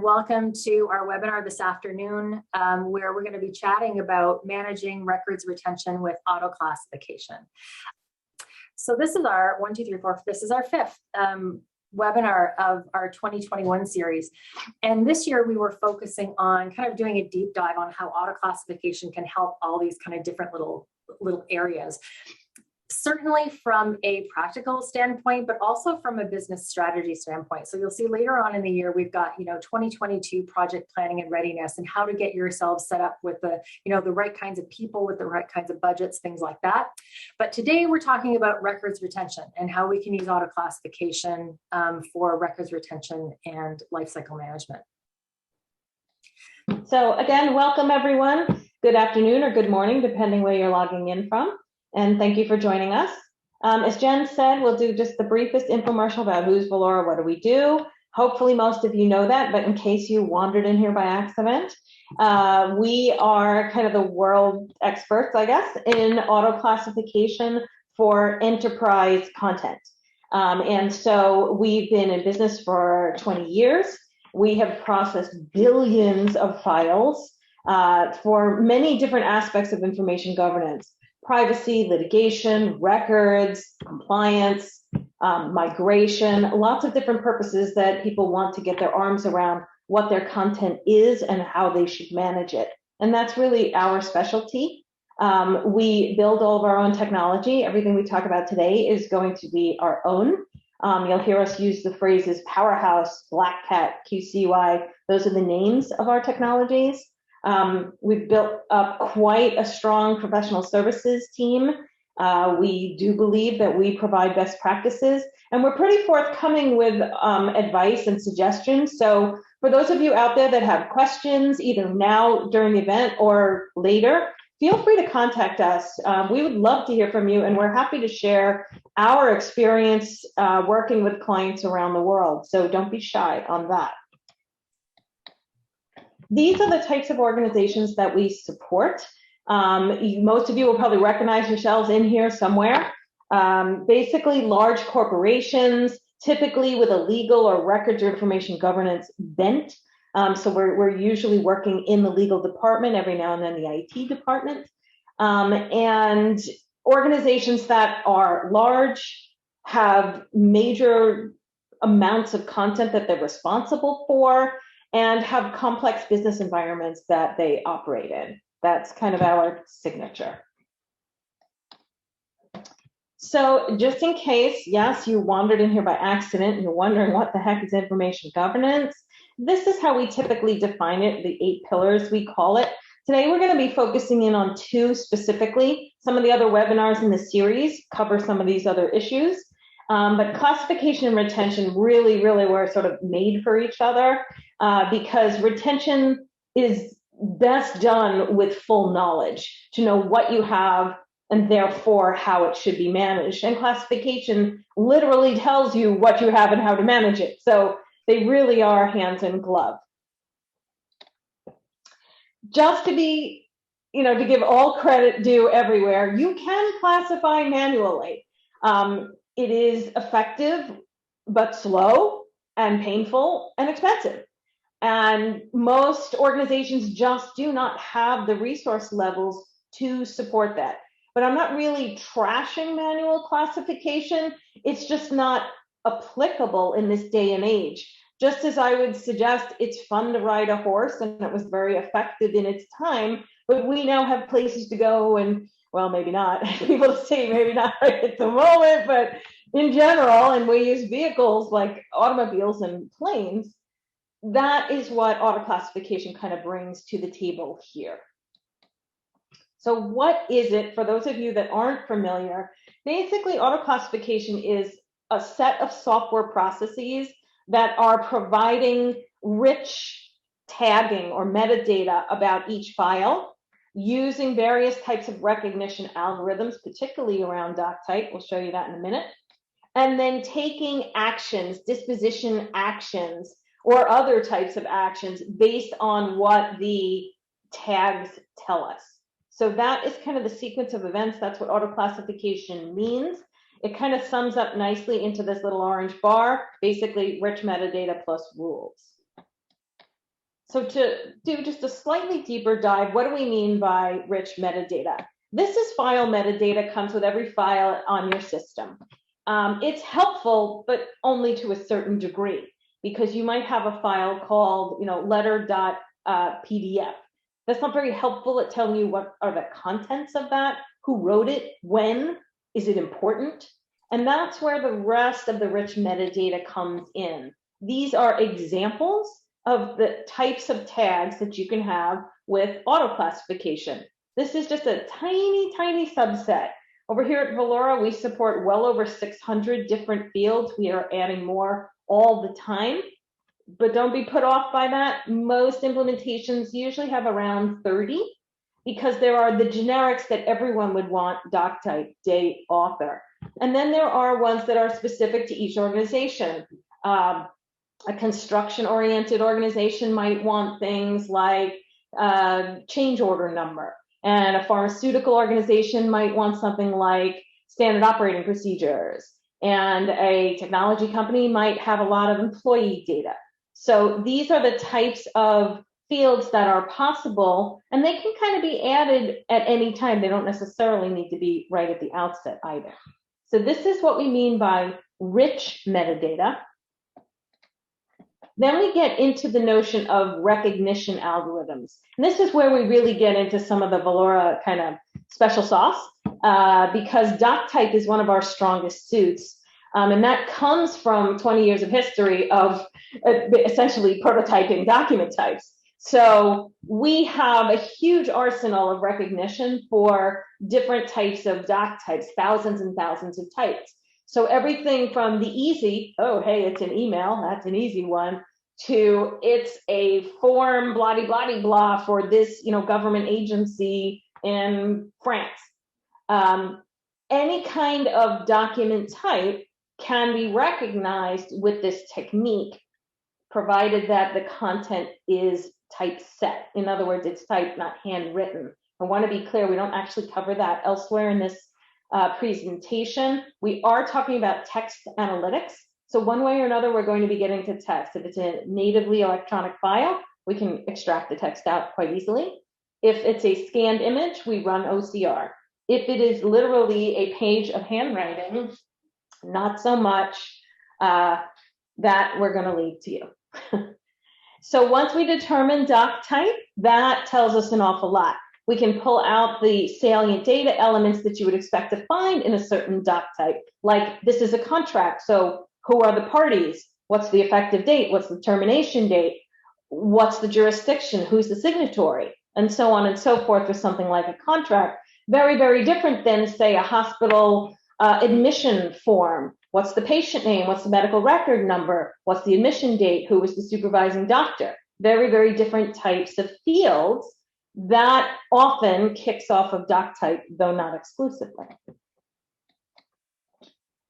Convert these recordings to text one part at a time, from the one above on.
Welcome to our webinar this afternoon, where we're going to be chatting about managing records retention with auto classification. So this is our this is our fifth webinar of our 2021 series. And this year we were focusing on kind of doing a deep dive on how auto classification can help all these kind of different little areas. Certainly from a practical standpoint, but also from a business strategy standpoint. So you'll see later on in the year, we've got, 2022 project planning and readiness and how to get yourselves set up with the, the right kinds of people with the right kinds of budgets, things like that. But today we're talking about records retention and how we can use auto classification for records retention and lifecycle management. So again, welcome everyone. Good afternoon or good morning, depending where you're logging in from. And thank you for joining us. As Jen said, we'll do just the briefest infomercial about who's Velora, what do we do. Hopefully most of you know that, but in case you wandered in here by accident, we are kind of the world experts, I guess, in auto classification for enterprise content. And so we've been in business for 20 years. We have processed billions of files for many different aspects of information governance. Privacy, litigation, records, compliance, migration, lots of different purposes that people want to get their arms around what their content is and how they should manage it. And that's really our specialty. We build all of our own technology. Everything we talk about today is going to be our own. You'll hear us use the phrases Powerhouse, Black Cat, QCY. Those are the names of our technologies. We've built up quite a strong professional services team. We do believe that we provide best practices, and we're pretty forthcoming with advice and suggestions. So for those of you out there that have questions, either now during the event or later, feel free to contact us. We would love to hear from you, and we're happy to share our experience working with clients around the world. So don't be shy on that. These are the types of organizations that we support. Most of you will probably recognize yourselves in here somewhere. Basically, large corporations, typically with a legal or records or information governance bent. So we're usually working in the legal department, every now and then the IT department. And organizations that are large, have major amounts of content that they're responsible for, and have complex business environments that they operate in. That's kind of our signature. So just in case, yes, you wandered in here by accident and you're wondering what the heck is information governance, this is how we typically define it, the 8 pillars we call it. Today we're going to be focusing in on 2 specifically. Some of the other webinars in the series cover some of these other issues. But classification and retention really were sort of made for each other because retention is best done with full knowledge to know what you have and therefore how it should be managed. And classification literally tells you what you have and how to manage it. So they really are hands in glove. Just to be, to give all credit due everywhere, you can classify manually. It is effective, but slow and painful and expensive. And most organizations just do not have the resource levels to support that. But I'm not really trashing manual classification. It's just not applicable in this day and age. Just as I would suggest it's fun to ride a horse and it was very effective in its time, but we now have places to go and, well, maybe not. People to say maybe not right at the moment, but in general, and we use vehicles like automobiles and planes, that is what auto classification kind of brings to the table here. So what is it, for those of you that aren't familiar? Basically, auto classification is a set of software processes that are providing rich tagging or metadata about each file using various types of recognition algorithms, particularly around doc type. We'll show you that in a minute. And then taking actions, disposition actions, or other types of actions based on what the tags tell us. So that is kind of the sequence of events. That's what auto classification means. It kind of sums up nicely into this little orange bar, basically rich metadata plus rules. So to do just a slightly deeper dive, what do we mean by rich metadata? This is file metadata, comes with every file on your system. It's helpful, but only to a certain degree, because you might have a file called, letter.pdf. That's not very helpful at telling you what are the contents of that, who wrote it, when, is it important? And that's where the rest of the rich metadata comes in. These are examples of the types of tags that you can have with auto-classification. This is just a tiny, tiny subset. Over here at Velora, we support well over 600 different fields. We are adding more all the time, but don't be put off by that. Most implementations usually have around 30, because there are the generics that everyone would want: doc type, date, author. And then there are ones that are specific to each organization. A construction-oriented organization might want things like change order number, and a pharmaceutical organization might want something like standard operating procedures, and a technology company might have a lot of employee data. So these are the types of fields that are possible, and they can kind of be added at any time. They don't necessarily need to be right at the outset either. So this is what we mean by rich metadata. Then we get into the notion of recognition algorithms. And this is where we really get into some of the Velora kind of special sauce, because doc type is one of our strongest suits. And that comes from 20 years of history of essentially prototyping document types. So we have a huge arsenal of recognition for different types of doc types, thousands and thousands of types. So everything from the easy, oh, hey, it's an email, that's an easy one, to it's a form, blah, blah, blah, blah, for this, government agency in France. Any kind of document type can be recognized with this technique, provided that the content is typeset. In other words, it's typed, not handwritten. I want to be clear, we don't actually cover that elsewhere in this presentation. We are talking about text analytics. So one way or another, we're going to be getting to text. If it's a natively electronic file, we can extract the text out quite easily. If it's a scanned image, we run OCR. If it is literally a page of handwriting, not so much. That we're going to leave to you. So once we determine doc type, that tells us an awful lot. We can pull out the salient data elements that you would expect to find in a certain doc type, like this is a contract. So who are the parties? What's the effective date? What's the termination date? What's the jurisdiction? Who's the signatory? And so on and so forth with something like a contract. Very, very different than, say, a hospital admission form. What's the patient name? What's the medical record number? What's the admission date? Who was the supervising doctor? Very, very different types of fields that often kicks off of doc type, though not exclusively.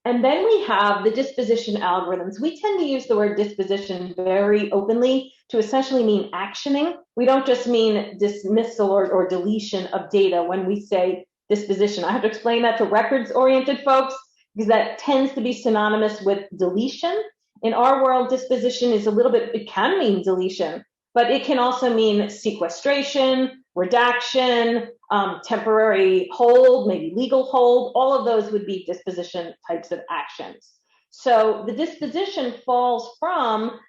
And then we have the disposition algorithms. We tend to use the word disposition very openly to essentially mean actioning. We don't just mean dismissal or deletion of data when we say disposition. I have to explain that to records-oriented folks because that tends to be synonymous with deletion. In our world, disposition is a little bit, it can mean deletion, but it can also mean sequestration, redaction, temporary hold, maybe legal hold. All of those would be disposition types of actions. So the disposition falls from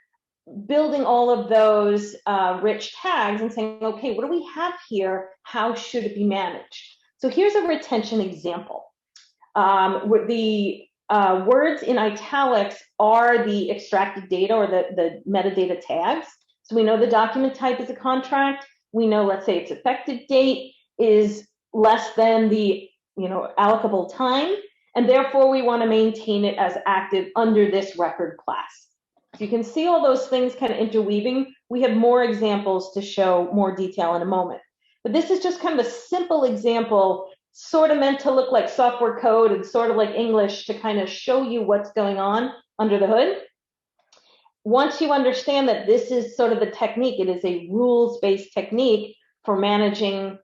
building all of those rich tags and saying, okay, what do we have here? How should it be managed? So here's a retention example. The words in italics are the extracted data or the metadata tags. So we know the document type is a contract. We know, let's say its effective date is less than the allocable time, and therefore we want to maintain it as active under this record class. So you can see all those things kind of interweaving. We have more examples to show more detail in a moment. But this is just kind of a simple example, sort of meant to look like software code and sort of like English to kind of show you what's going on under the hood. Once you understand that this is sort of the technique, it is a rules-based technique for managing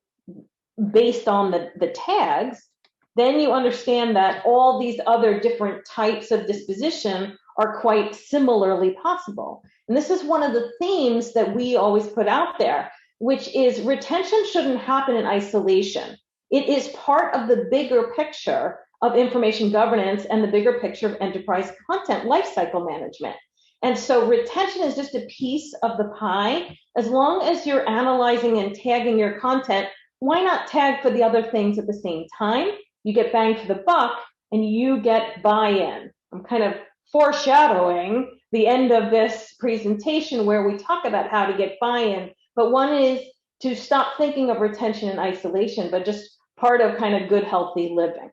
based on the tags, then you understand that all these other different types of disposition are quite similarly possible. And this is one of the themes that we always put out there, which is retention shouldn't happen in isolation. It is part of the bigger picture of information governance and the bigger picture of enterprise content lifecycle management. And so retention is just a piece of the pie. As long as you're analyzing and tagging your content, why not tag for the other things at the same time? You get bang for the buck and you get buy-in. I'm kind of foreshadowing the end of this presentation where we talk about how to get buy-in, but one is to stop thinking of retention in isolation, but just part of kind of good, healthy living.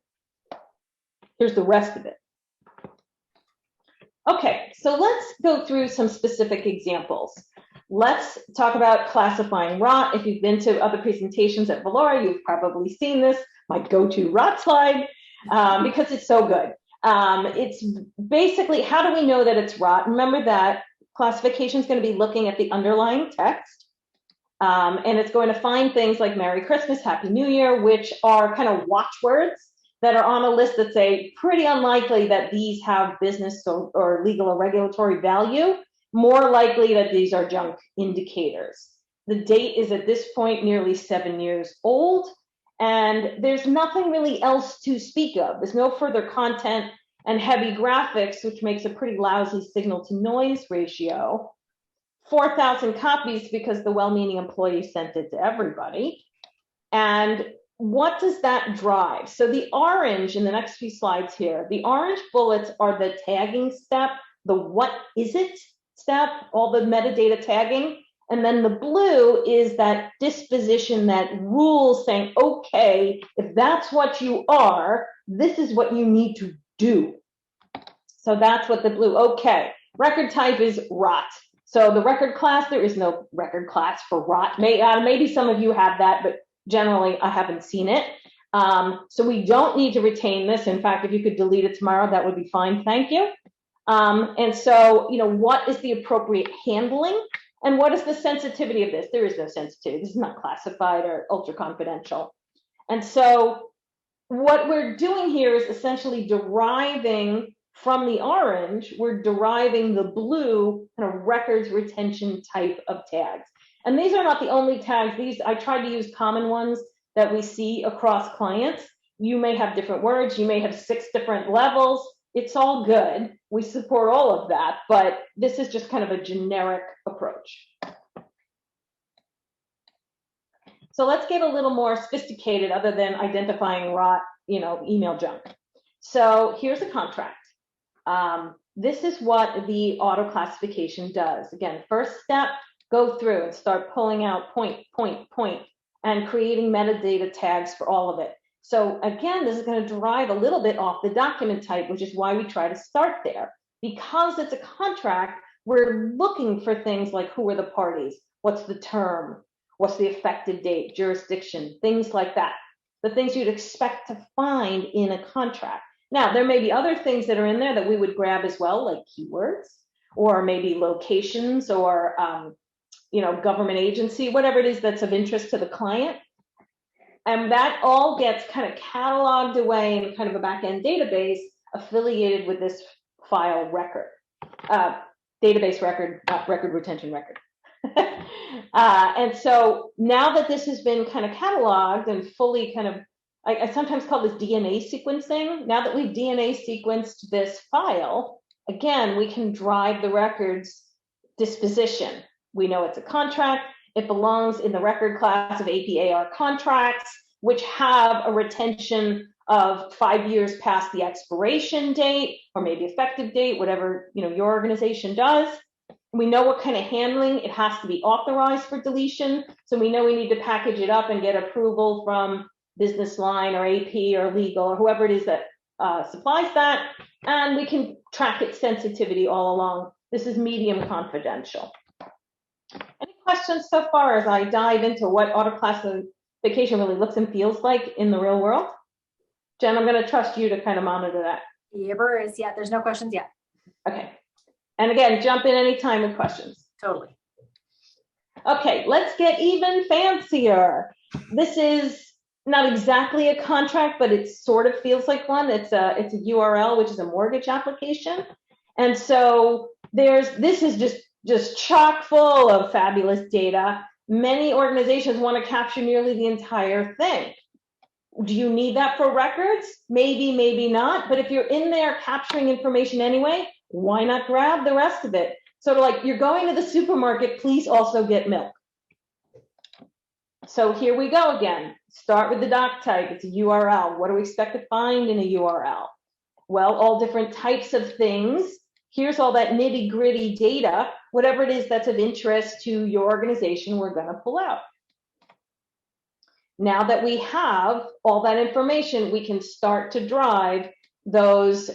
Here's the rest of it. Okay, so let's go through some specific examples. Let's talk about classifying rot. If you've been to other presentations at Velora, you've probably seen this, my go-to rot slide, because it's so good. It's basically, how do we know that it's rot? Remember that classification is going to be looking at the underlying text, and it's going to find things like Merry Christmas, Happy New Year, which are kind of watchwords that are on a list that say pretty unlikely that these have business or legal or regulatory value, more likely that these are junk indicators. The date is at this point nearly 7 years old, and there's nothing really else to speak of. There's no further content and heavy graphics, which makes a pretty lousy signal to noise ratio. 4,000 copies because the well-meaning employee sent it to everybody. And what does that drive? So the orange in the next few slides here, the orange bullets are the tagging step, the what is it step, all the metadata tagging. And then the blue is that disposition, that rule saying, okay, if that's what you are, this is what you need to do. So that's what the blue, okay. Record type is rot. So the record class, there is no record class for rot. Maybe some of you have that, but generally, I haven't seen it. So we don't need to retain this. In fact, if you could delete it tomorrow, that would be fine. Thank you. And so, what is the appropriate handling? And what is the sensitivity of this? There is no sensitivity. This is not classified or ultra confidential. And so what we're doing here is essentially deriving from the orange, we're deriving the blue kind of records retention type of tags. And these are not the only tags. These, I tried to use common ones that we see across clients. You may have different words. You may have 6 different levels. It's all good. We support all of that, but this is just kind of a generic approach. So let's get a little more sophisticated other than identifying rot, email junk. So here's a contract. This is what the auto classification does. Again, first step, go through and start pulling out point, and creating metadata tags for all of it. So again, this is going to derive a little bit off the document type, which is why we try to start there. Because it's a contract, we're looking for things like who are the parties, what's the term, what's the effective date, jurisdiction, things like that. The things you'd expect to find in a contract. Now, there may be other things that are in there that we would grab as well, like keywords, or maybe locations, or government agency, whatever it is that's of interest to the client. And that all gets kind of cataloged away in kind of a back-end database affiliated with this file record, database record, record retention record. And so now that this has been kind of cataloged and fully kind of, I sometimes call this DNA sequencing. Now that we've DNA sequenced this file, again, we can drive the record's disposition. We know it's a contract. It belongs in the record class of AP/AR contracts, which have a retention of 5 years past the expiration date, or maybe effective date, whatever your organization does. We know what kind of handling. It has to be authorized for deletion. So we know we need to package it up and get approval from business line or AP or legal or whoever it is that supplies that. And we can track its sensitivity all along. This is medium confidential. Any questions so far as I dive into what auto classification really looks and feels like in the real world? Jen, I'm going to trust you to kind of monitor that. There is, yeah, there's no questions yet. Okay. And again, jump in anytime with questions. Totally. Okay, let's get even fancier. This is not exactly a contract, but it sort of feels like one. It's a URL, which is a mortgage application. And so this is just just chock full of fabulous data. Many organizations want to capture nearly the entire thing. Do you need that for records? Maybe, maybe not. But if you're in there capturing information anyway, why not grab the rest of it? Sort of like you're going to the supermarket, please also get milk. So here we go again. Start with the doc type. It's a URL. What do we expect to find in a URL? Well, all different types of things. Here's all that nitty gritty data. Whatever it is that's of interest to your organization, we're going to pull out. Now that we have all that information, we can start to drive those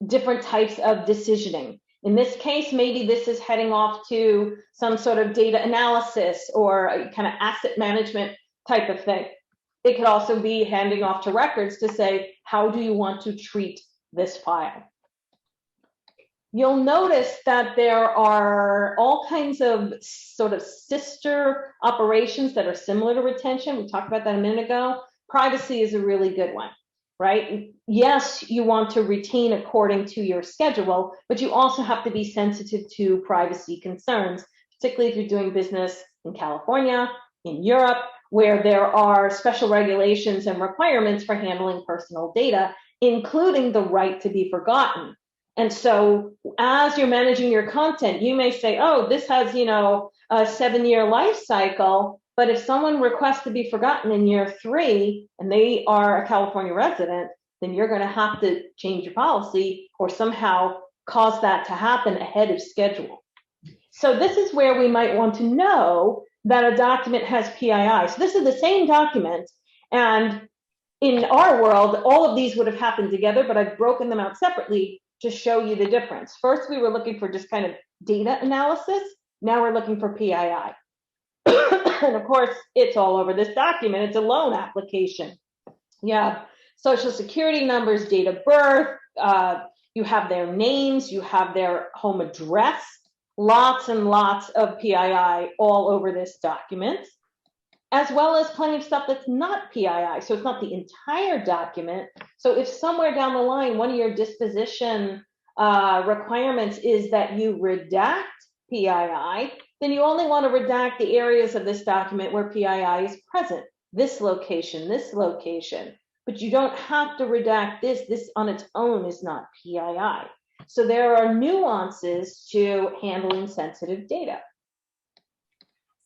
different types of decisioning. In this case, maybe this is heading off to some sort of data analysis or a kind of asset management type of thing. It could also be handing off to records to say, how do you want to treat this file? You'll notice that there are all kinds of sort of sister operations that are similar to retention. We talked about that a minute ago. Privacy is a really good one, right? Yes, you want to retain according to your schedule, but you also have to be sensitive to privacy concerns, particularly if you're doing business in California, in Europe, where there are special regulations and requirements for handling personal data, including the right to be forgotten. And so as you're managing your content, you may say, oh, this has, a 7-year life cycle. But if someone requests to be forgotten in year 3 and they are a California resident, then you're going to have to change your policy or somehow cause that to happen ahead of schedule. So this is where we might want to know that a document has PII. So this is the same document. And in our world, all of these would have happened together, but I've broken them out separately to show you the difference. First, we were looking for just kind of data analysis. Now we're looking for PII. And of course, it's all over this document. It's a loan application. You have social security numbers, date of birth, you have their names, you have their home address, lots and lots of PII all over this document, as well as plenty of stuff that's not PII. So it's not the entire document. So if somewhere down the line, one of your disposition requirements is that you redact PII, then you only want to redact the areas of this document where PII is present, this location, but you don't have to redact this. This on its own is not PII. So there are nuances to handling sensitive data.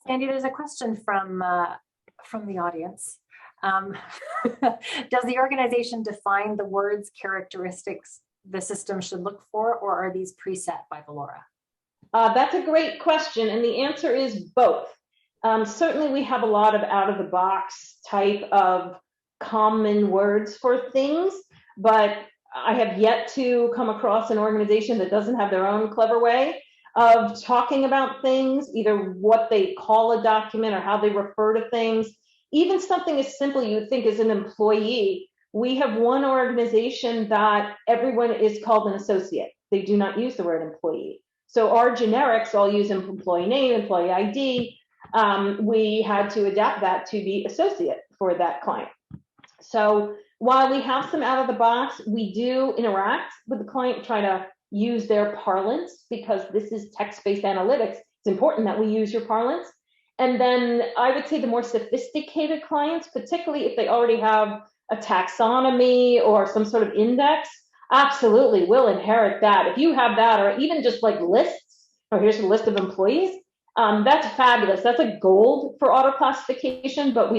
Sandy, there's a question from the audience. Does the organization define the words, characteristics the system should look for, or are these preset by Velora? That's a great question, and the answer is both. Certainly we have a lot of out-of-the-box type of common words for things, but I have yet to come across an organization that doesn't have their own clever way of talking about things, either what they call a document or how they refer to things. Even something as simple you would think as an employee. We have one organization that everyone is called an associate. They do not use the word employee. So our generics all use employee name, employee ID. We had to adapt that to be associate for that client. So while we have some out of the box, we do interact with the client, try to use their parlance, because this is text-based analytics. It's important that we use your parlance. And then I would say the more sophisticated clients, particularly if they already have a taxonomy or some sort of index, absolutely will inherit that. If you have that, or even just like lists, or here's a list of employees, that's fabulous. That's a gold for auto classification, but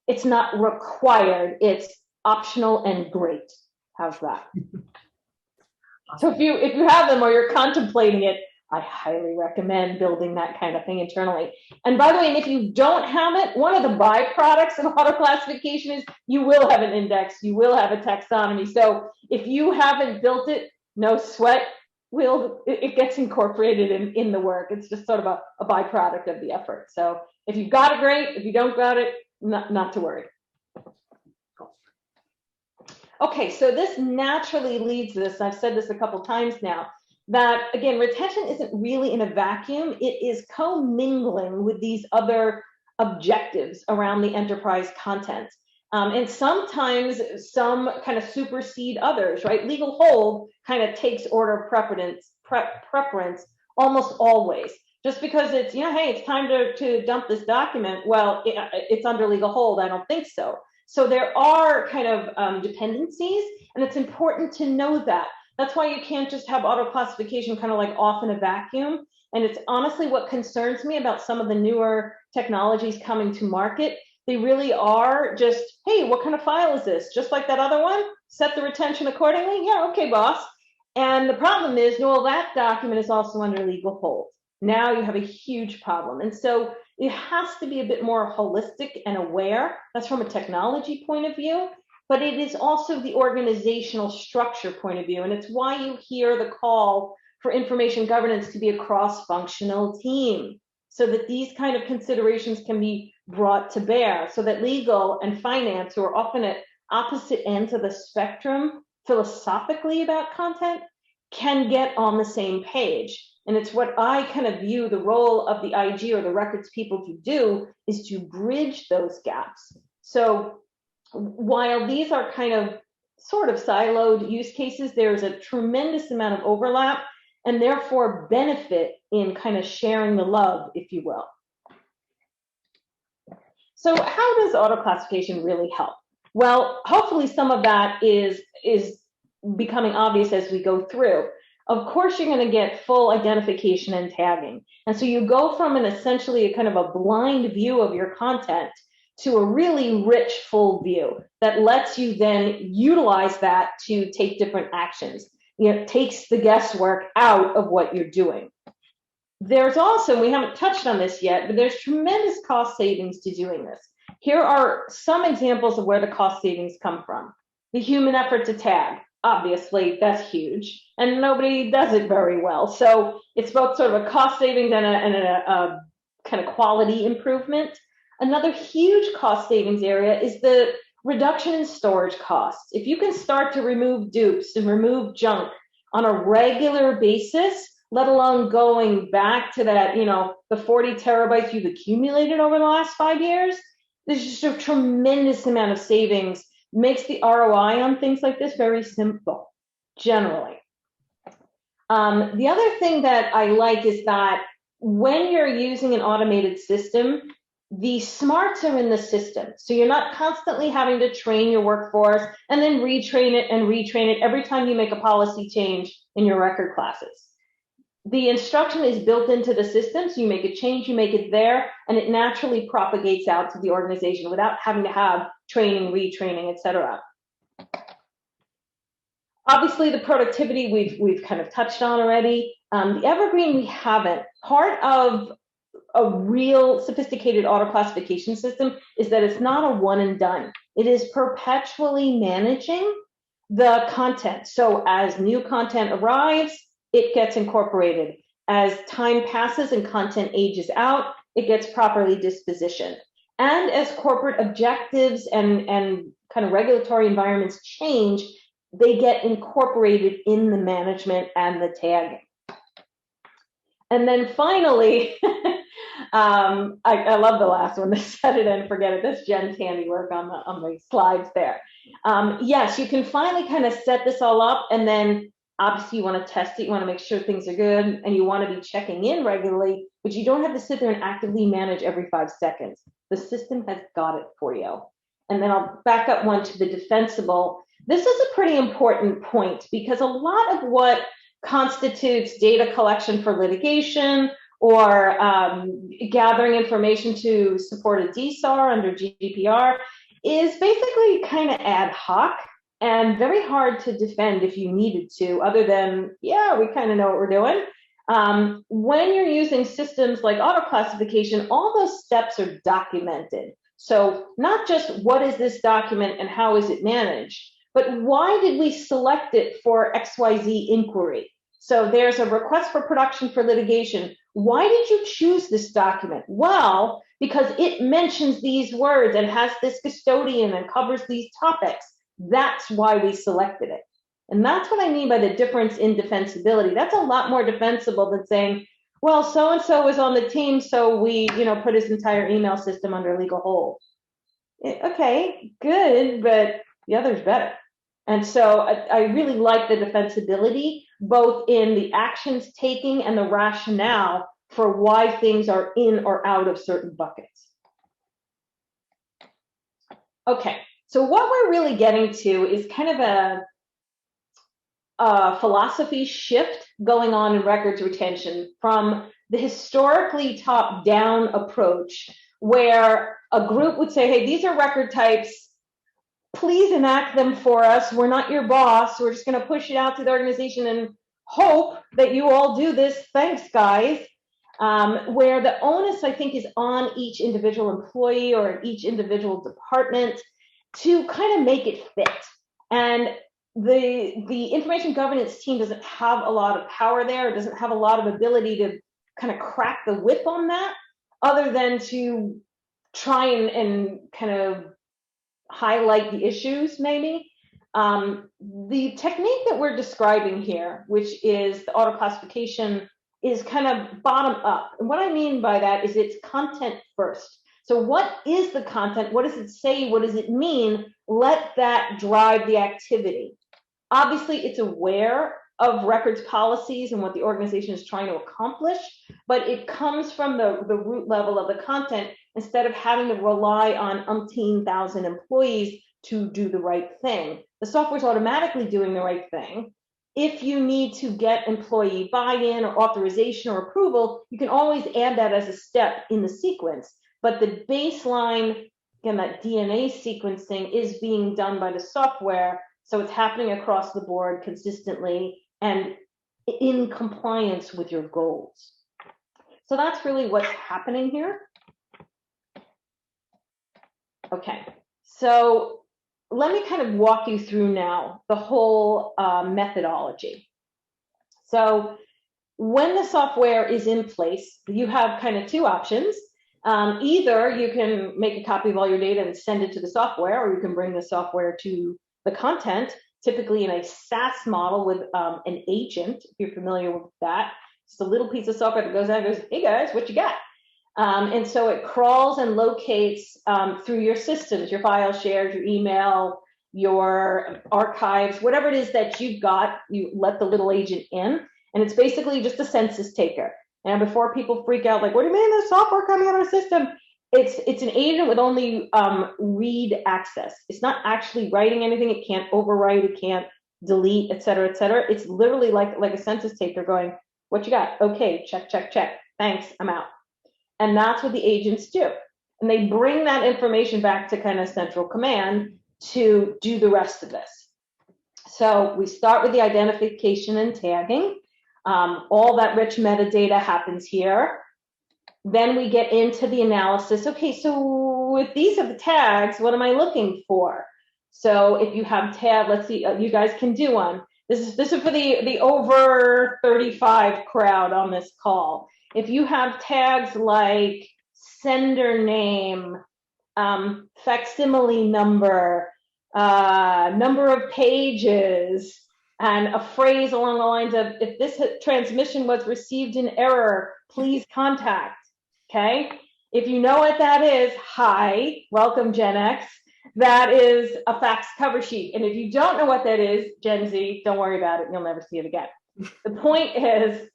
it's not required. It's optional and great. How's that? So if you have them or you're contemplating it, I highly recommend building that kind of thing internally. And by the way, if you don't have it, one of the byproducts of auto classification is you will have an index, you will have a taxonomy. So if you haven't built it, no sweat, it gets incorporated in the work. It's just sort of a byproduct of the effort. So if you've got it, great. If you don't got it, not to worry. Okay, so this naturally leads us, I've said this a couple times now, that again, retention isn't really in a vacuum. It is co-mingling with these other objectives around the enterprise content. And sometimes some kind of supersede others, right? Legal hold kind of takes order preference almost always. Just because it's, hey, it's time to dump this document. Well, it's under legal hold. I don't think so. So there are kind of dependencies, and it's important to know that. That's why you can't just have auto classification kind of like off in a vacuum. And it's honestly what concerns me about some of the newer technologies coming to market. They really are just, hey, what kind of file is this? Just like that other one, set the retention accordingly. Yeah, okay, boss. And the problem is, well, that document is also under legal hold. Now you have a huge problem. And so it has to be a bit more holistic and aware. That's from a technology point of view, but it is also the organizational structure point of view. And it's why you hear the call for information governance to be a cross-functional team, so that these kind of considerations can be brought to bear, so that legal and finance, who are often at opposite ends of the spectrum philosophically about content, can get on the same page. And it's what I kind of view the role of the IG or the records people to do, is to bridge those gaps. So while these are kind of sort of siloed use cases, there's a tremendous amount of overlap and therefore benefit in kind of sharing the love, if you will. So how does auto classification really help? Well, hopefully some of that is becoming obvious as we go through. Of course, you're going to get full identification and tagging. And so you go from an essentially a kind of a blind view of your content to a really rich full view that lets you then utilize that to take different actions. It takes the guesswork out of what you're doing. There's also, we haven't touched on this yet, but there's tremendous cost savings to doing this. Here are some examples of where the cost savings come from. The human effort to tag. Obviously, that's huge, and nobody does it very well. So it's both sort of a cost savings and a kind of quality improvement. Another huge cost savings area is the reduction in storage costs. If you can start to remove dupes and remove junk on a regular basis, let alone going back to that, the 40 terabytes you've accumulated over the last 5 years, there's just a tremendous amount of savings. Makes the ROI on things like this very simple, generally. The other thing that I like is that when you're using an automated system, the smarts are in the system. So you're not constantly having to train your workforce and then retrain it every time you make a policy change in your record classes. The instruction is built into the system, so you make a change, you make it there, and it naturally propagates out to the organization without having to have training, retraining, etc. Obviously, the productivity we've kind of touched on already. The evergreen we haven't. Part of a real sophisticated auto classification system is that it's not a one and done. It is perpetually managing the content. So as new content arrives, it gets incorporated. As time passes and content ages out, it gets properly dispositioned. And as corporate objectives and kind of regulatory environments change, they get incorporated in the management and the tagging. And then finally, I love the last one, the set it and forget it. That's Jen's handiwork on the slides there. Yes, you can finally kind of set this all up, and then obviously you want to test it, you want to make sure things are good, and you want to be checking in regularly, but you don't have to sit there and actively manage every 5 seconds. The system has got it for you. And then I'll back up one to the defensible. This is a pretty important point, because a lot of what constitutes data collection for litigation or gathering information to support a DSAR under GDPR is basically kind of ad hoc and very hard to defend if you needed to, other than, yeah, we kind of know what we're doing. When you're using systems like auto classification, all those steps are documented. So not just what is this document and how is it managed, but why did we select it for XYZ inquiry? So there's a request for production for litigation. Why did you choose this document? Well, because it mentions these words and has this custodian and covers these topics. That's why we selected it. And that's what I mean by the difference in defensibility. That's a lot more defensible than saying, well, so-and-so was on the team, so we, put his entire email system under legal hold. Okay, good, but the other's better. And so I really like the defensibility, both in the actions taking and the rationale for why things are in or out of certain buckets. Okay, so what we're really getting to is kind of a philosophy shift going on in records retention from the historically top-down approach, where a group would say, hey, these are record types, please enact them for us. We're not your boss. We're just going to push it out to the organization and hope that you all do this. Thanks, guys. Where the onus, I think, is on each individual employee or each individual department to kind of make it fit. And the information governance team doesn't have a lot of power there. It doesn't have a lot of ability to kind of crack the whip on that, other than to try and kind of highlight the issues, maybe. The technique that we're describing here, which is the auto classification, is kind of bottom up. And what I mean by that is it's content first. So what is the content? What does it say? What does it mean? Let that drive the activity. Obviously, it's aware of records policies and what the organization is trying to accomplish, but it comes from the root level of the content instead of having to rely on umpteen thousand employees to do the right thing. The software is automatically doing the right thing. If you need to get employee buy-in or authorization or approval, you can always add that as a step in the sequence. But the baseline, again, that DNA sequencing is being done by the software, so it's happening across the board consistently and in compliance with your goals. So that's really what's happening here. Okay, so let me kind of walk you through now the whole methodology. So when the software is in place, you have kind of two options. Either you can make a copy of all your data and send it to the software, or you can bring the software to the content, typically in a SaaS model with an agent, if you're familiar with that. It's a little piece of software that goes out and goes, hey guys, what you got? And so it crawls and locates through your systems, your file shares, your email, your archives, whatever it is that you've got, you let the little agent in. And it's basically just a census taker. And before people freak out, like, what do you mean there's software coming on our system? It's an agent with only read access. It's not actually writing anything. It can't overwrite. It can't delete, et cetera, et cetera. It's literally like a census taker going, what you got? Okay, check, check, check. Thanks, I'm out. And that's what the agents do. And they bring that information back to kind of central command to do the rest of this. So we start with the identification and tagging. All that rich metadata happens here. Then we get into the analysis. Okay, so if these are the tags, what am I looking for? So if you have tag, let's see, you guys can do one. This is for the over 35 crowd on this call. If you have tags like sender name, facsimile number, number of pages, and a phrase along the lines of, if this transmission was received in error, please contact, okay? If you know what that is, hi, welcome Gen X. That is a fax cover sheet. And if you don't know what that is, Gen Z, don't worry about it, you'll never see it again. The point is,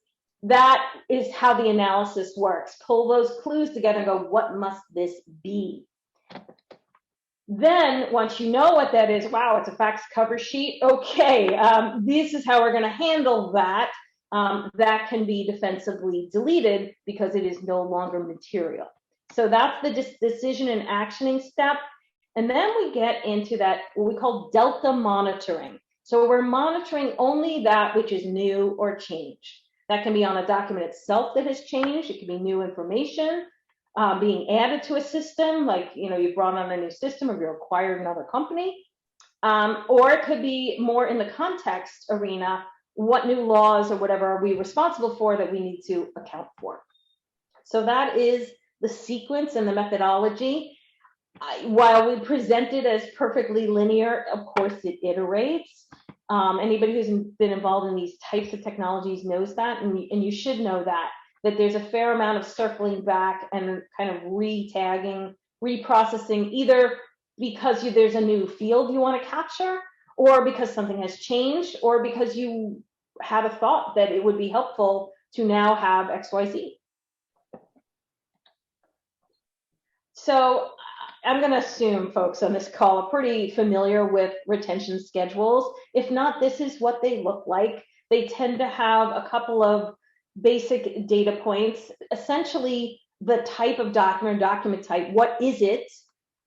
that is how the analysis works. Pull those clues together and go, what must this be? Then, once you know what that is, wow, it's a fax cover sheet. Okay, this is how we're going to handle that. That can be defensively deleted because it is no longer material. So that's the decision and actioning step. And then we get into that, what we call delta monitoring. So we're monitoring only that which is new or changed. That can be on a document itself that has changed. It can be new information being added to a system, like, you know, you've brought on a new system or you acquired another company. Or it could be more in the context arena, what new laws or whatever are we responsible for that we need to account for. So that is the sequence and the methodology. While we present it as perfectly linear, of course it iterates. Anybody who's been involved in these types of technologies knows that, and you should know that there's a fair amount of circling back and kind of re-tagging, reprocessing, either because there's a new field you want to capture, or because something has changed, or because you had a thought that it would be helpful to now have XYZ. So I'm going to assume folks on this call are pretty familiar with retention schedules. If not, this is what they look like. They tend to have a couple of basic data points, essentially the type of document, document type, what is it,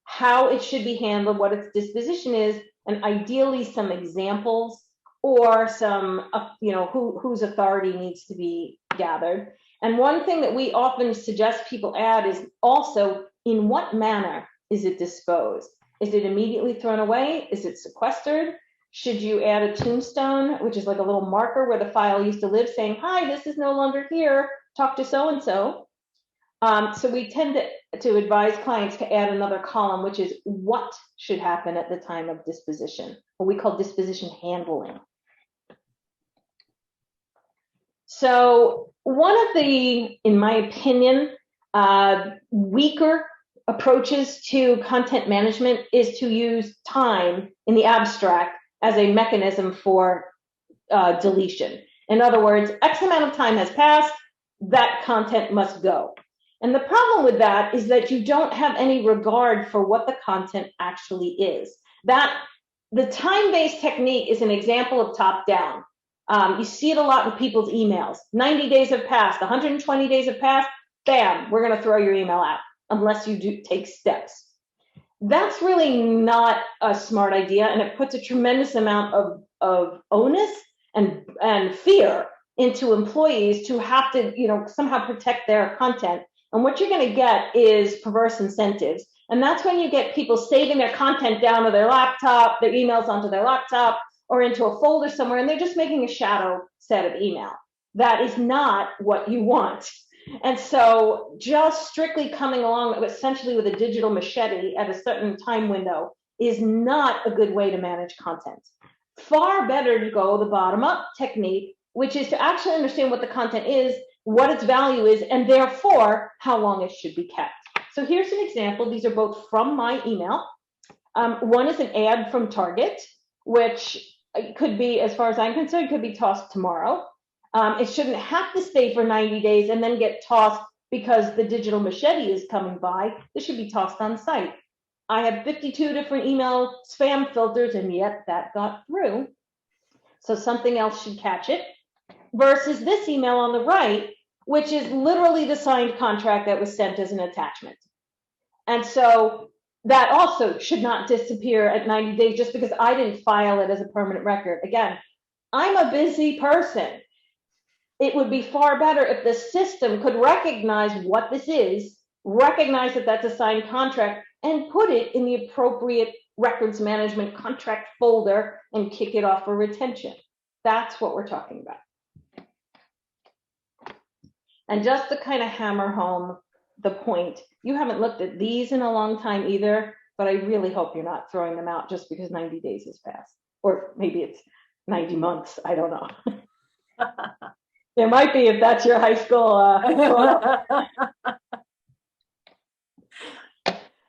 how it should be handled, what its disposition is, and ideally some examples or some, whose authority needs to be gathered. And one thing that we often suggest people add is also, in what manner is it disposed? Is it immediately thrown away? Is it sequestered? Should you add a tombstone, which is like a little marker where the file used to live, saying, hi, this is no longer here, talk to so-and-so. So we tend to advise clients to add another column, which is what should happen at the time of disposition, what we call disposition handling. So one of the, in my opinion, weaker approaches to content management is to use time in the abstract as a mechanism for deletion. In other words, X amount of time has passed, that content must go. And the problem with that is that you don't have any regard for what the content actually is. That the time-based technique is an example of top-down. You see it a lot in people's emails. 90 days have passed, 120 days have passed, bam, we're going to throw your email out unless you do take steps. That's really not a smart idea, and it puts a tremendous amount of onus and fear into employees to have to, somehow protect their content. And what you're going to get is perverse incentives. And that's when you get people saving their content down to their laptop, their emails onto their laptop, or into a folder somewhere, and they're just making a shadow set of email. That is not what you want. And so just strictly coming along essentially with a digital machete at a certain time window is not a good way to manage content. Far better to go the bottom-up technique, which is to actually understand what the content is, what its value is, and therefore how long it should be kept. So here's an example. These are both from my email. One is an ad from Target, which could be, as far as I'm concerned, could be tossed tomorrow. It shouldn't have to stay for 90 days and then get tossed because the digital machete is coming by. This should be tossed on site. I have 52 different email spam filters, and yet that got through. So something else should catch it. Versus this email on the right, which is literally the signed contract that was sent as an attachment. And so that also should not disappear at 90 days just because I didn't file it as a permanent record. Again, I'm a busy person. It would be far better if the system could recognize what this is, recognize that that's a signed contract, and put it in the appropriate records management contract folder and kick it off for retention. That's what we're talking about. And just to kind of hammer home the point, you haven't looked at these in a long time either, but I really hope you're not throwing them out just because 90 days has passed. Or maybe it's 90 months, I don't know. There might be if that's your high school.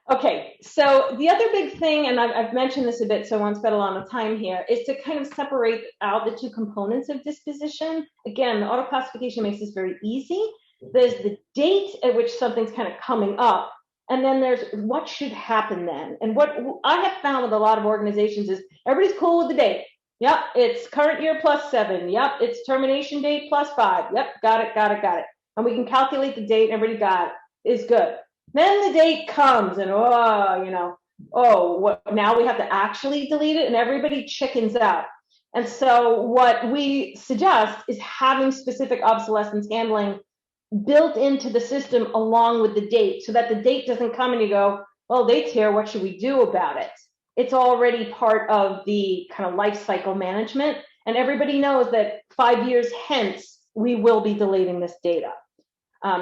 Okay, so the other big thing, and I've mentioned this a bit, so I won't spend a lot of time here, is to kind of separate out the two components of disposition. Again, the auto-classification makes this very easy. There's the date at which something's kind of coming up, and then there's what should happen then. And what I have found with a lot of organizations is everybody's cool with the date. Yep, it's current year plus 7. Yep, it's termination date plus 5. Yep, got it. And we can calculate the date, and everybody got it, is good. Then the date comes, and now we have to actually delete it, and everybody chickens out. And so what we suggest is having specific obsolescence handling built into the system along with the date, so that the date doesn't come and you go, well, date's here, what should we do about it? It's already part of the kind of life cycle management, and everybody knows that 5 years hence, we will be deleting this data.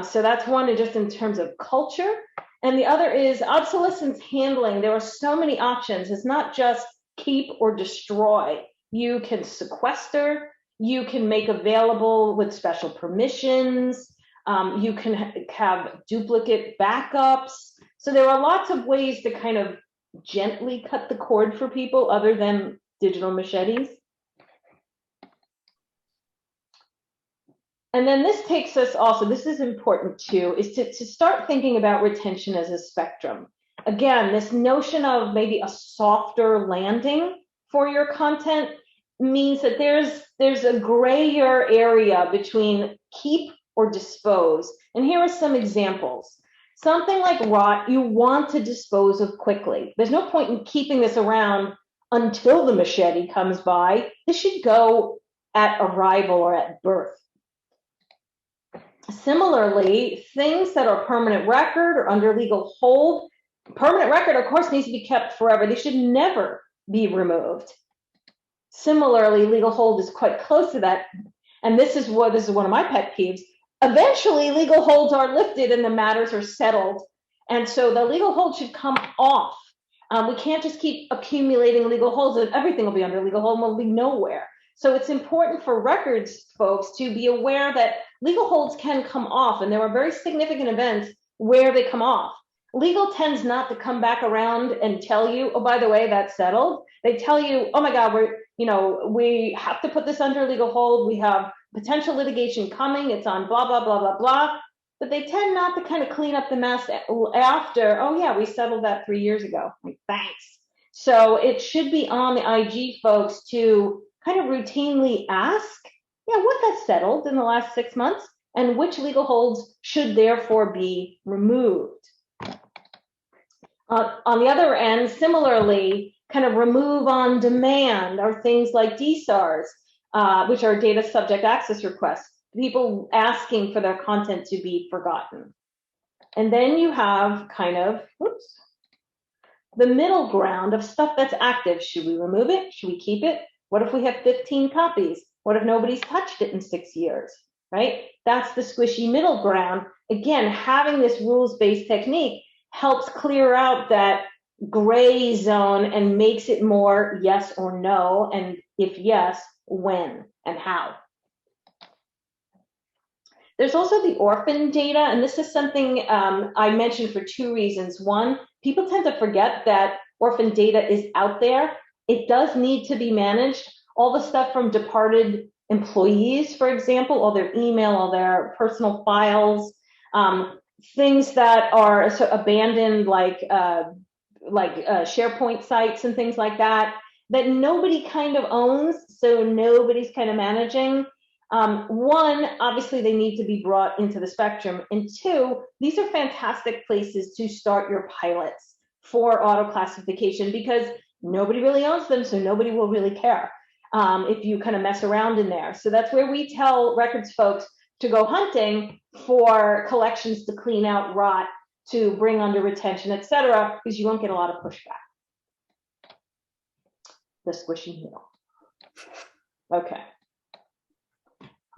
So that's one, just in terms of culture. And the other is obsolescence handling. There are so many options. It's not just keep or destroy. You can sequester, you can make available with special permissions, you can have duplicate backups. So there are lots of ways to kind of gently cut the cord for people other than digital machetes. And then this takes us also, this is important too, is to start thinking about retention as a spectrum. Again, this notion of maybe a softer landing for your content means that there's a grayer area between keep or dispose. And here are some examples. Something like rot, you want to dispose of quickly. There's no point in keeping this around until the machete comes by. This should go at arrival or at birth. Similarly, things that are permanent record or under legal hold, permanent record, of course, needs to be kept forever. They should never be removed. Similarly, legal hold is quite close to that. And this is one of my pet peeves. Eventually, legal holds are lifted and the matters are settled. And so the legal hold should come off. We can't just keep accumulating legal holds and everything will be under legal hold and will be nowhere. So it's important for records folks to be aware that legal holds can come off, and there are very significant events where they come off. Legal tends not to come back around and tell you, oh, by the way, that's settled. They tell you, oh my God, we have to put this under legal hold. We have potential litigation coming. It's on blah, blah, blah, blah, blah. But they tend not to kind of clean up the mess after, oh yeah, we settled that 3 years ago. Like, thanks. So it should be on the IG folks to kind of routinely ask, yeah, what has settled in the last 6 months and which legal holds should therefore be removed. On the other end, similarly, kind of remove on demand are things like DSARs, which are data subject access requests, people asking for their content to be forgotten. And then you have kind of, the middle ground of stuff that's active. Should we remove it? Should we keep it? What if we have 15 copies? What if nobody's touched it in 6 years, right? That's the squishy middle ground. Again, having this rules-based technique helps clear out that gray zone and makes it more yes or no, and if yes, when and how. There's also the orphan data, and this is something I mentioned for two reasons. One, people tend to forget that orphan data is out there. It does need to be managed. All the stuff from departed employees, for example, all their email, all their personal files, things that are abandoned, like SharePoint sites and things like that nobody kind of owns, so nobody's kind of managing. One, obviously they need to be brought into the spectrum. And two, these are fantastic places to start your pilots for auto classification because nobody really owns them, so nobody will really care if you kind of mess around in there. So that's where we tell records folks to go hunting for collections to clean out rot, to bring under retention, et cetera, because you won't get a lot of pushback. The squishy heel. Okay.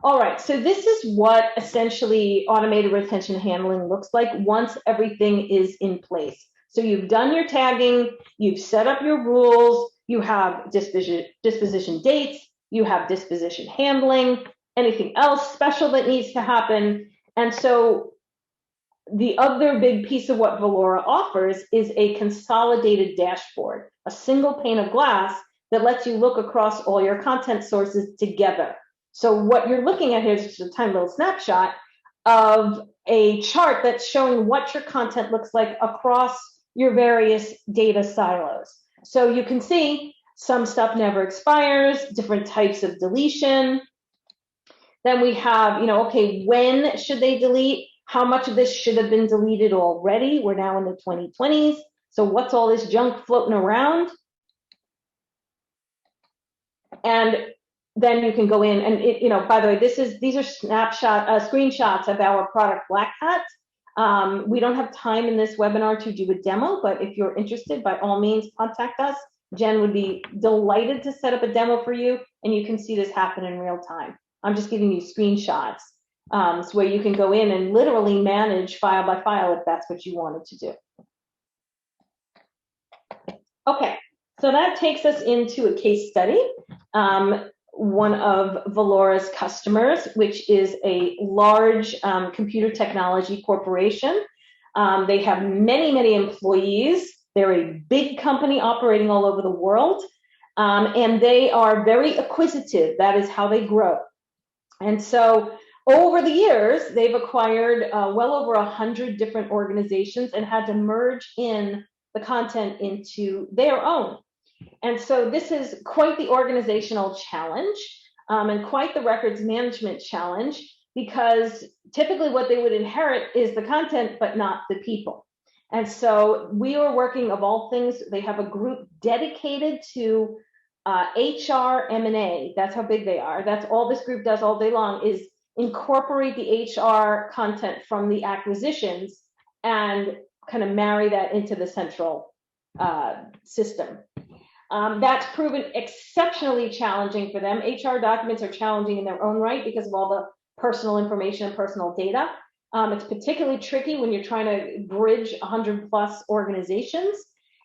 All right, so this is what essentially automated retention handling looks like once everything is in place. So you've done your tagging, you've set up your rules, you have disposition dates, you have disposition handling, anything else special that needs to happen. And so the other big piece of what Velora offers is a consolidated dashboard, a single pane of glass that lets you look across all your content sources together. So what you're looking at here is just a tiny little snapshot of a chart that's showing what your content looks like across your various data silos. So you can see some stuff never expires, different types of deletion. Then we have, okay, when should they delete? How much of this should have been deleted already? We're now in the 2020s. So what's all this junk floating around? And then you can go in and, by the way, these are screenshots of our product Black Hat. We don't have time in this webinar to do a demo, but if you're interested, by all means, contact us. Jen would be delighted to set up a demo for you, and you can see this happen in real time. I'm just giving you screenshots so where you can go in and literally manage file by file if that's what you wanted to do. Okay, so that takes us into a case study. One of Velora's customers, which is a large computer technology corporation. They have many, many employees. They're a big company operating all over the world. And they are very acquisitive. That is how they grow. And so over the years, they've acquired well over 100 different organizations and had to merge in the content into their own. And so this is quite the organizational challenge and quite the records management challenge, because typically what they would inherit is the content, but not the people. And so we are working, of all things, they have a group dedicated to HR M&A. That's how big they are. That's all this group does all day long, is incorporate the HR content from the acquisitions and kind of marry that into the central system. That's proven exceptionally challenging for them. HR documents are challenging in their own right because of all the personal information and personal data. It's particularly tricky when you're trying to bridge 100 plus organizations.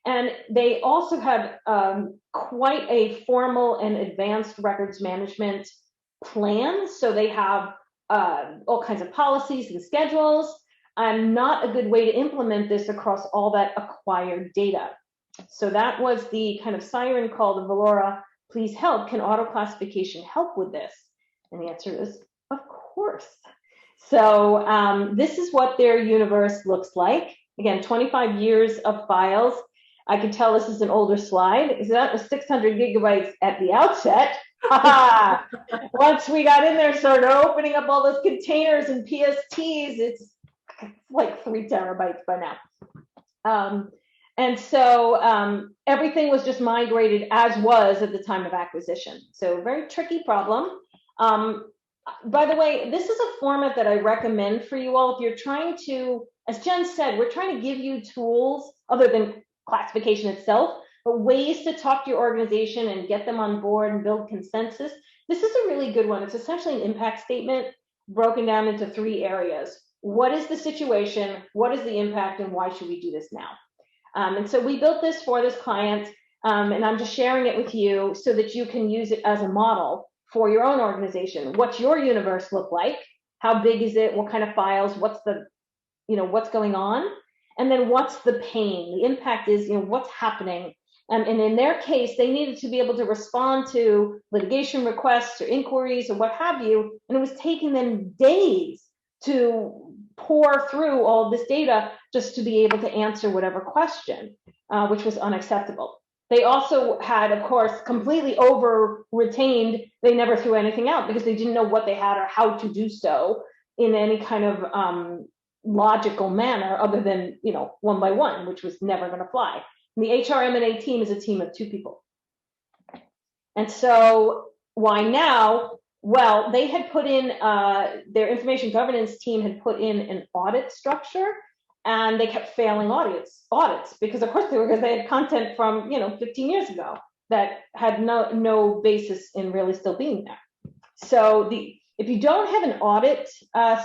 And they also have quite a formal and advanced records management plan. So they have all kinds of policies and schedules, and not a good way to implement this across all that acquired data. So that was the kind of siren call to Velora, please help. Can AutoClassification help with this? And the answer is, of course. So this is what their universe looks like. Again, 25 years of files. I can tell this is an older slide. That was 600 gigabytes at the outset. Once we got in there, started opening up all those containers and PSTs, it's like 3 terabytes by now. And so everything was just migrated as was at the time of acquisition. So very tricky problem. By the way, this is a format that I recommend for you all if you're trying to, as Jen said, we're trying to give you tools other than classification itself, but ways to talk to your organization and get them on board and build consensus. This is a really good one. It's essentially an impact statement broken down into 3 areas. What is the situation? What is the impact? And why should we do this now? And so we built this for this client, and I'm just sharing it with you so that you can use it as a model for your own organization. What's your universe look like? How big is it? What kind of files? What's the, what's going on? And then what's the pain? The impact is, what's happening? And in their case, they needed to be able to respond to litigation requests or inquiries or what have you. And it was taking them days to pour through all this data just to be able to answer whatever question, which was unacceptable. They also had, of course, completely over-retained. They never threw anything out because they didn't know what they had or how to do so in any kind of logical manner other than, one by one, which was never going to fly. And the HRM&A team is a team of 2 people. And so why now? Well, they had put in, their information governance team had put in an audit structure, and they kept failing audits because of course they had content from 15 years ago that had no basis in really still being there. So if you don't have an audit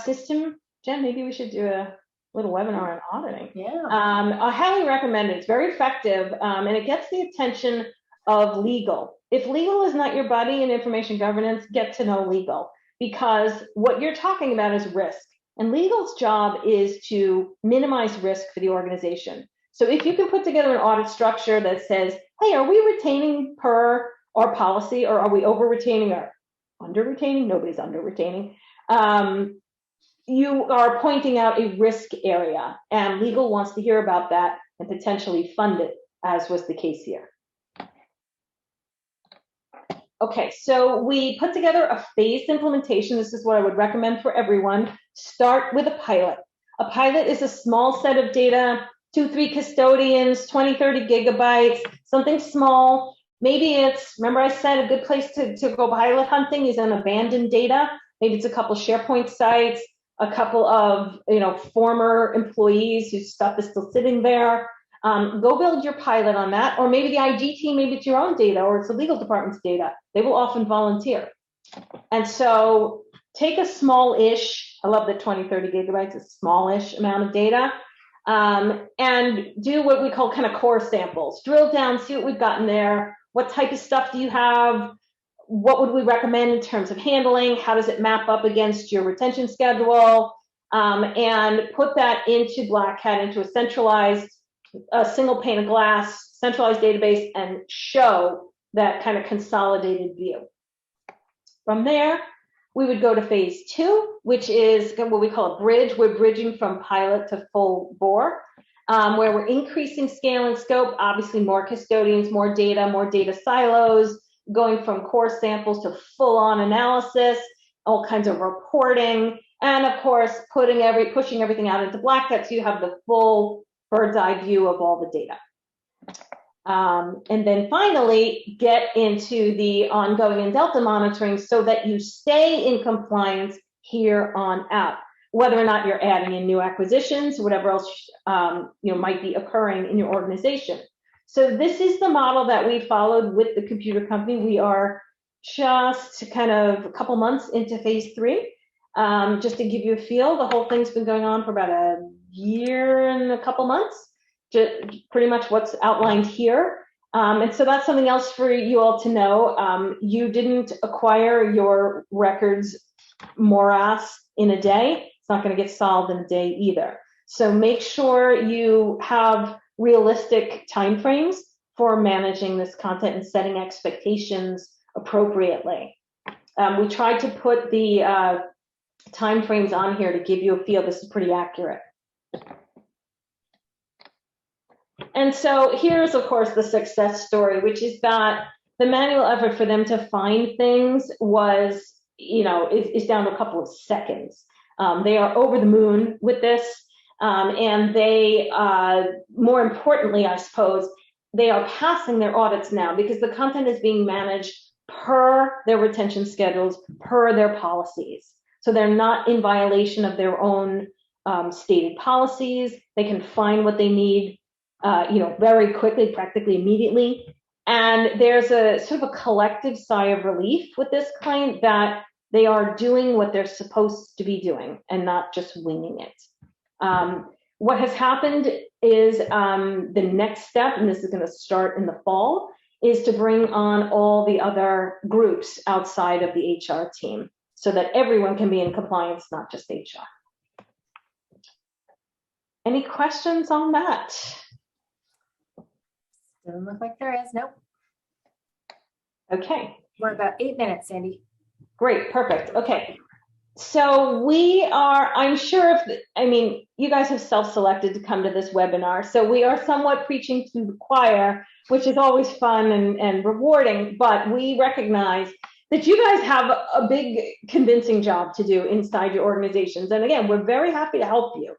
system, Jen, maybe we should do a little webinar on auditing. Yeah. I highly recommend it. It's very effective, and it gets the attention of legal. If legal is not your buddy in information governance, get to know legal, because what you're talking about is risk. And legal's job is to minimize risk for the organization. So if you can put together an audit structure that says, hey, are we retaining per our policy, or are we over-retaining or under-retaining? Nobody's under-retaining. You are pointing out a risk area, and legal wants to hear about that and potentially fund it, as was the case here. Okay, so we put together a phased implementation. This is what I would recommend for everyone. Start with a pilot. A pilot is a small set of data, 2-3 custodians, 20-30 gigabytes, something small. Maybe it's, remember I said a good place to go pilot hunting is on abandoned data. Maybe it's a couple SharePoint sites, a couple of former employees whose stuff is still sitting there. Go build your pilot on that, or maybe the IG team, maybe it's your own data, or it's the legal department's data. They will often volunteer. And so take a small-ish, I love that 20-30 gigabytes, a small-ish amount of data, and do what we call kind of core samples. Drill down, see what we've gotten there. What type of stuff do you have? What would we recommend in terms of handling? How does it map up against your retention schedule? And put that into Black Hat, into a centralized, single pane of glass, centralized database, and show that kind of consolidated view. From there, we would go to phase 2, which is what we call a bridge. We're bridging from pilot to full bore, where we're increasing scale and scope, obviously more custodians, more data silos, going from core samples to full-on analysis, all kinds of reporting, and of course, pushing everything out into black text, so you have the full bird's eye view of all the data. And then finally, get into the ongoing and delta monitoring so that you stay in compliance here on out, whether or not you're adding in new acquisitions, whatever else might be occurring in your organization. So this is the model that we followed with the computer company. We are just kind of a couple months into phase 3. Just to give you a feel, the whole thing's been going on for about a year and a couple months. Just pretty much what's outlined here. And so that's something else for you all to know. You didn't acquire your records morass in a day. It's not going to get solved in a day either. So make sure you have realistic timeframes for managing this content and setting expectations appropriately. We tried to put the timeframes on here to give you a feel. This is pretty accurate. And so here's, of course, the success story, which is that the manual effort for them to find things was, is down to a couple of seconds. They are over the moon with this. And they, more importantly, I suppose, they are passing their audits now because the content is being managed per their retention schedules, per their policies. So they're not in violation of their own stated policies. They can find what they need very quickly, practically immediately. And there's a sort of a collective sigh of relief with this client that they are doing what they're supposed to be doing and not just winging it. What has happened is the next step, and this is going to start in the fall, is to bring on all the other groups outside of the HR team so that everyone can be in compliance, not just HR. Any questions on that? Doesn't look like there is. Nope. Okay. We're about 8 minutes, Sandy. Great. Perfect. Okay. So we are, I'm sure you guys have self-selected to come to this webinar. So we are somewhat preaching to the choir, which is always fun and rewarding, but we recognize that you guys have a big convincing job to do inside your organizations. And again, we're very happy to help you.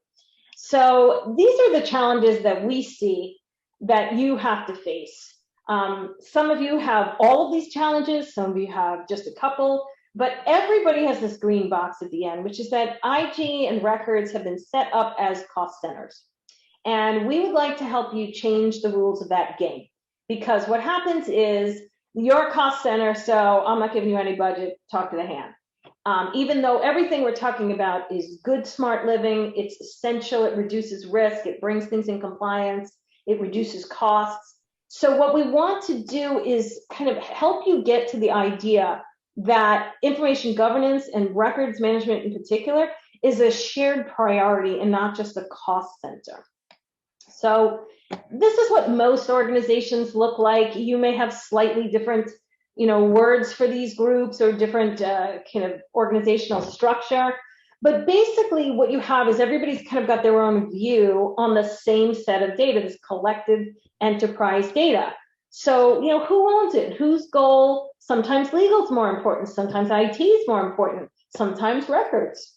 So these are the challenges that we see that you have to face. Some of you have all of these challenges, some of you have just a couple, but everybody has this green box at the end, which is that IG and records have been set up as cost centers. And we would like to help you change the rules of that game. Because what happens is you're a cost center, so I'm not giving you any budget, talk to the hand. Even though everything we're talking about is good, smart living, it's essential, it reduces risk, it brings things in compliance, it reduces costs. So what we want to do is kind of help you get to the idea that information governance and records management in particular is a shared priority and not just a cost center. So this is what most organizations look like. You may have slightly different words for these groups or different kind of organizational structure. But basically what you have is everybody's kind of got their own view on the same set of data, this collective enterprise data. So, who owns it? Whose goal? Sometimes legal is more important. Sometimes IT is more important. Sometimes records.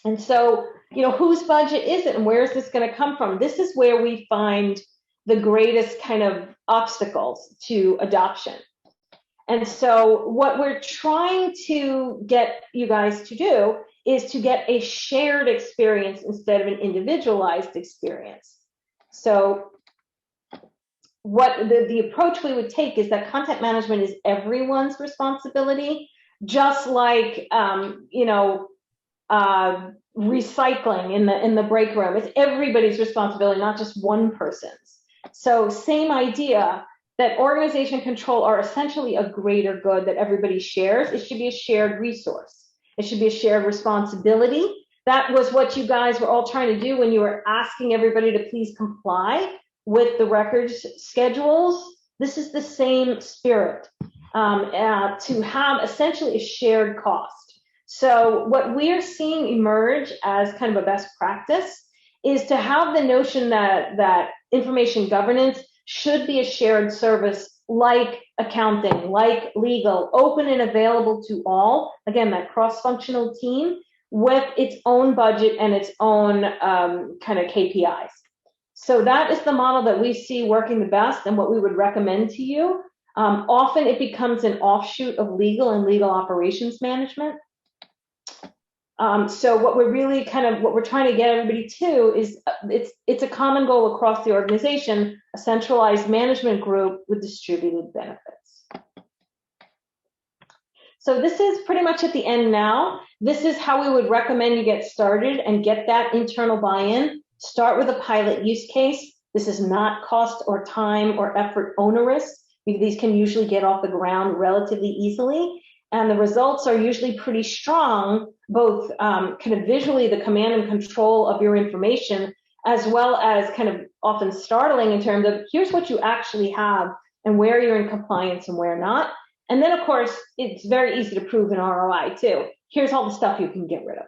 And so, whose budget is it and where is this going to come from? This is where we find the greatest kind of obstacles to adoption. And so what we're trying to get you guys to do is to get a shared experience instead of an individualized experience. So what the approach we would take is that content management is everyone's responsibility, just like recycling in the break room. It's everybody's responsibility, not just one person's. So same idea, that organization and control are essentially a greater good that everybody shares. It should be a shared resource. It should be a shared responsibility. That was what you guys were all trying to do when you were asking everybody to please comply with the records schedules. This is the same spirit, to have essentially a shared cost. So what we're seeing emerge as kind of a best practice is to have the notion that information governance should be a shared service, like accounting, like legal, open and available to all. Again, that cross-functional team with its own budget and its own kind of KPIs. So that is the model that we see working the best and what we would recommend to you. Often it becomes an offshoot of legal and legal operations management. So what we're really what we're trying to get everybody to is it's a common goal across the organization, a centralized management group with distributed benefits. So this is pretty much at the end now. This is how we would recommend you get started and get that internal buy-in. Start with a pilot use case. This is not cost or time or effort onerous. These can usually get off the ground relatively easily. And the results are usually pretty strong, both kind of visually, the command and control of your information, as well as kind of often startling in terms of here's what you actually have and where you're in compliance and where not. And then, of course, it's very easy to prove an ROI too. Here's all the stuff you can get rid of.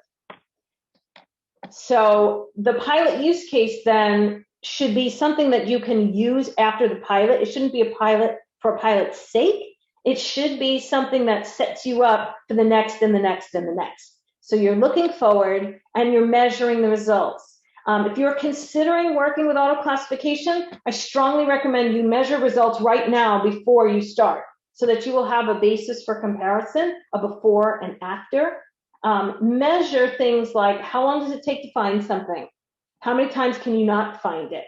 So the pilot use case then should be something that you can use after the pilot. It shouldn't be a pilot for a pilot's sake. It should be something that sets you up for the next and the next and the next. So you're looking forward and you're measuring the results. If you're considering working with auto classification, I strongly recommend you measure results right now before you start, so that you will have a basis for comparison of before and after. Measure things like how long does it take to find something? How many times can you not find it?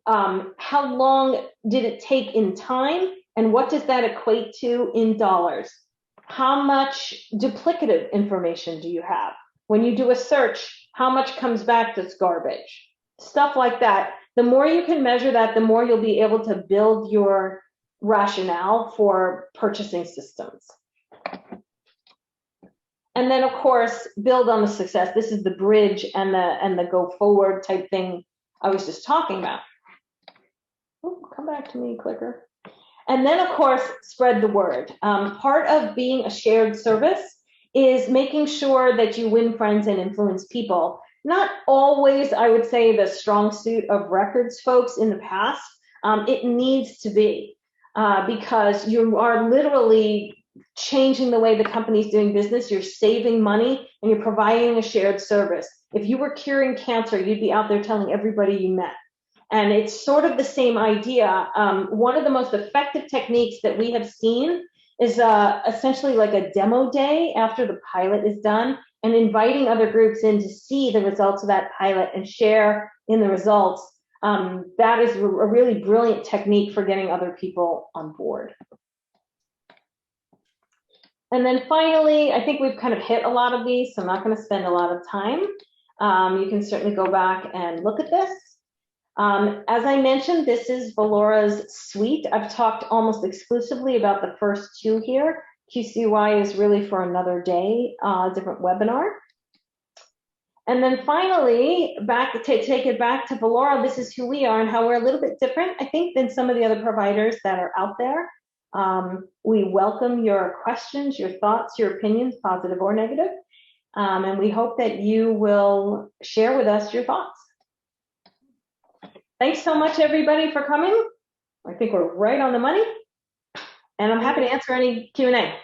How long did it take in time? And what does that equate to in dollars? How much duplicative information do you have? When you do a search, how much comes back that's garbage? Stuff like that. The more you can measure that, the more you'll be able to build your rationale for purchasing systems. And then, of course, build on the success. This is the bridge and the go forward type thing I was just talking about. Oh, come back to me, clicker. And then, of course, spread the word. Part of being a shared service is making sure that you win friends and influence people. Not always, I would say, the strong suit of records folks in the past. It needs to be, because you are literally changing the way the company's doing business. You're saving money and you're providing a shared service. If you were curing cancer, you'd be out there telling everybody you met. And it's sort of the same idea. One of the most effective techniques that we have seen is essentially like a demo day after the pilot is done, and inviting other groups in to see the results of that pilot and share in the results. That is a really brilliant technique for getting other people on board. And then finally, I think we've kind of hit a lot of these, so I'm not going to spend a lot of time. You can certainly go back and look at this. As I mentioned, this is Velora's suite. I've talked almost exclusively about the first two here. QCY is really for another day, different webinar. And then finally, to take it back to Velora, this is who we are and how we're a little bit different, I think, than some of the other providers that are out there. We welcome your questions, your thoughts, your opinions, positive or negative. And we hope that you will share with us your thoughts. Thanks so much, everybody, for coming. I think we're right on the money. And I'm happy to answer any Q&A.